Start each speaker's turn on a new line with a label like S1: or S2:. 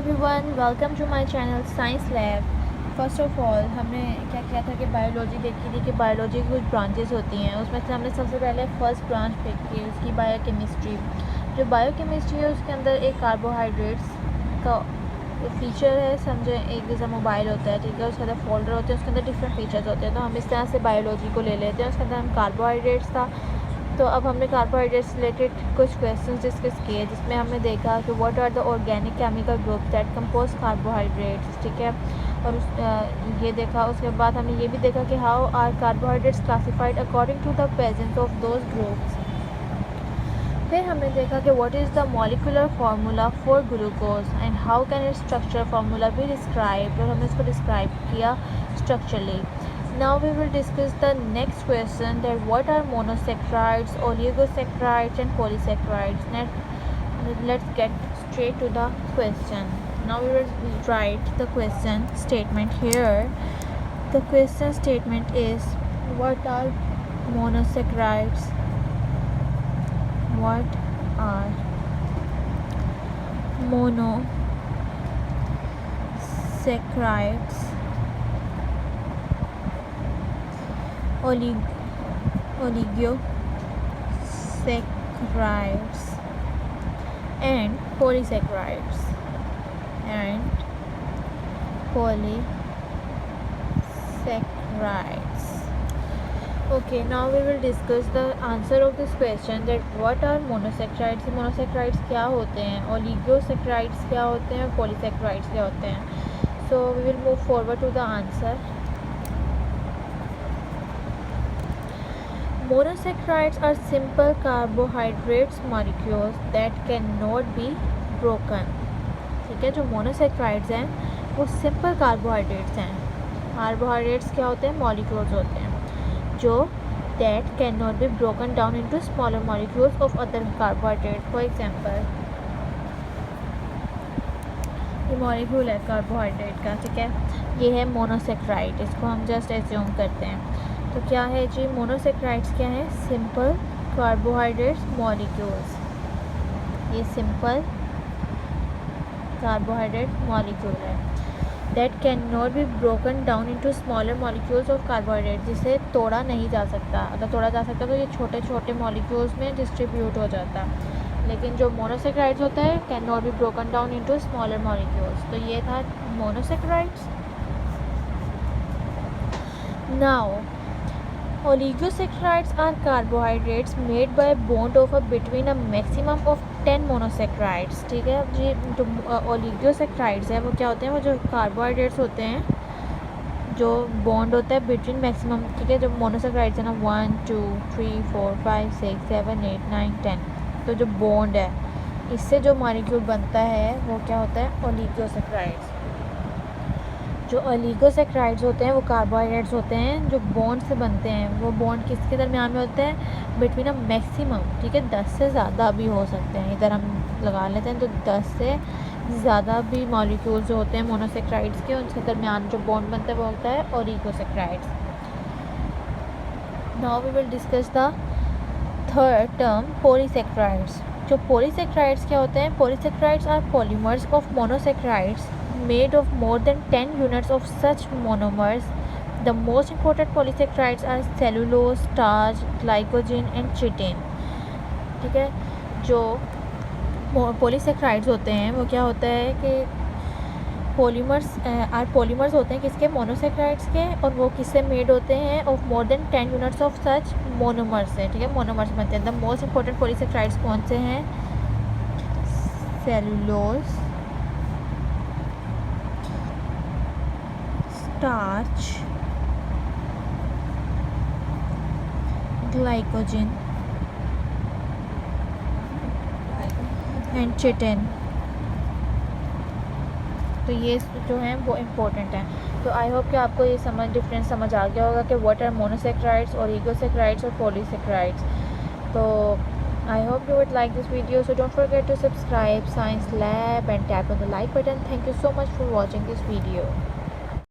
S1: Everyone, welcome to my channel science lab. First of all हमने क्या किया था कि बायोलॉजी देखी थी कि बायोलॉजी की कुछ ब्रांचेस होती हैं। उसमें से हमने सबसे पहले फर्स्ट ब्रांच पिक की, उसकी बायोकेमिस्ट्री। जो बायोकेमिस्ट्री है उसके अंदर एक कार्बोहाइड्रेट्स का फीचर है। समझे, एक जैसा मोबाइल होता है, ठीक है, उसके अंदर फोल्डर होते हैं, उसके अंदर डिफरेंट फीचर्स होते हैं। तो हम इस तरह से बायोलॉजी को ले लेते हैं। उसके अंदर हम कार्बोहाइड्रेट्स था। तो अब हमने कार्बोहाइड्रेट्स रिलेटेड कुछ क्वेश्चंस डिस्कस किए, जिसमें हमने देखा कि what are the organic chemical groups that compose carbohydrates, ठीक है। और ये देखा। उसके बाद हमने ये भी देखा कि how are carbohydrates classified according to the presence of those groups. फिर हमने देखा कि what is the molecular formula for glucose and how can its structure formula be describe, और हमने इसको डिस्क्राइब किया structurally. Now we will discuss the next question, that what are monosaccharides, oligosaccharides and polysaccharides. Let's get straight to the question. Now we will write the question statement here. The question statement is, what are monosaccharides? What are monosaccharides, oligosaccharides and polysaccharides Okay, now we will discuss the answer of this question, that what are monosaccharides. monosaccharides क्या होते हैं, oligosaccharides क्या होते हैं, polysaccharides क्या होते हैं. So we will move forward to the answer. Monosaccharides are simple carbohydrates molecules that cannot be broken. ठीक है, जो मोनोसेक्राइड्स हैं वो सिंपल कार्बोहाइड्रेट्स हैं. कार्बोहाइड्रेट्स क्या होते हैं, मॉलिक्यूल्स होते हैं जो that cannot be broken down into smaller molecules of other carbohydrates. For example, ये मॉलिक्यूल है कार्बोहाइड्रेट का, ठीक है, ये है मोनोसेक्राइड. इसको हम जस्ट एज्यूम करते हैं. तो क्या है जी, मोनोसेक्राइड्स क्या है, सिंपल कार्बोहाइड्रेट्स मॉलिक्यूल्स. ये सिंपल कार्बोहाइड्रेट मॉलिक्यूल है that can not be broken down into smaller molecules of carbohydrate. जिसे तोड़ा नहीं जा सकता. अगर तोड़ा जा सकता तो ये छोटे छोटे मॉलिक्यूल्स में डिस्ट्रीब्यूट हो जाता, लेकिन जो मोनोसेक्राइड्स होता है can not be broken down into smaller molecules. तो ये था monosaccharides. Now oligosaccharides are carbohydrates made by bond of between a maximum of 10 monosaccharides. ठीक है, अब जी जो oligosaccharides है वो क्या होते हैं, वो जो कार्बोहाइड्रेट्स होते हैं जो बॉन्ड होता है बिटवीन मैक्सिमम, ठीक है, जो मोनोसेक्राइड्स है ना 1 2 3 4 5 6 7 8 9 10, तो जो बॉन्ड है इससे जो मॉलिक्यूल बनता है वो क्या होता है, oligosaccharides. जो ओलिगोसैक्राइड्स होते हैं वो कार्बोहाइड्रेट्स होते हैं जो बॉन्ड से बनते हैं. वो बॉन्ड किसके दरमियान में होते हैं, बिटवीन अ मैक्सिमम, ठीक है, 10 से ज़्यादा भी हो सकते हैं. इधर हम लगा लेते हैं, तो 10 से ज़्यादा भी मॉलिक्यूल्स जो होते हैं मोनोसेक्राइड्स के, उनके दरमियान जो बॉन्ड बनता है वो होता है oligosaccharides. Now we will discuss the third term, polysaccharides. जो पॉलीसैक्राइड्स क्या होते हैं, polysaccharides are polymers of monosaccharides made of more than 10 units of such monomers. The most important polysaccharides are cellulose, starch, glycogen and chitin. ठीक है, जो polysaccharides होते हैं वो क्या होता है कि पॉलीमर्स पॉलीमर्स होते हैं किसके, मोनोसेक्राइड्स के, और वो किससे मेड होते हैं, of more than 10 units of such monomers से. ठीक है, मोनोमर्स बनते हैं. द मोस्ट इंपॉर्टेंट पॉलीसेक्राइड्स कौन से हैं, cellulose, starch, glycogen and chitin. तो ये जो हैं वो इम्पोर्टेंट हैं. तो आई होप कि आपको ये डिफरेंस समझ आ गया होगा कि व्हाट आर मोनोसेक्राइड्स, ओलिगोसेक्राइड्स और पॉलीसेक्राइड्स. तो I hope you would like this video, so don't forget to subscribe Science Lab and tap on the like button. Thank you so much for watching this video.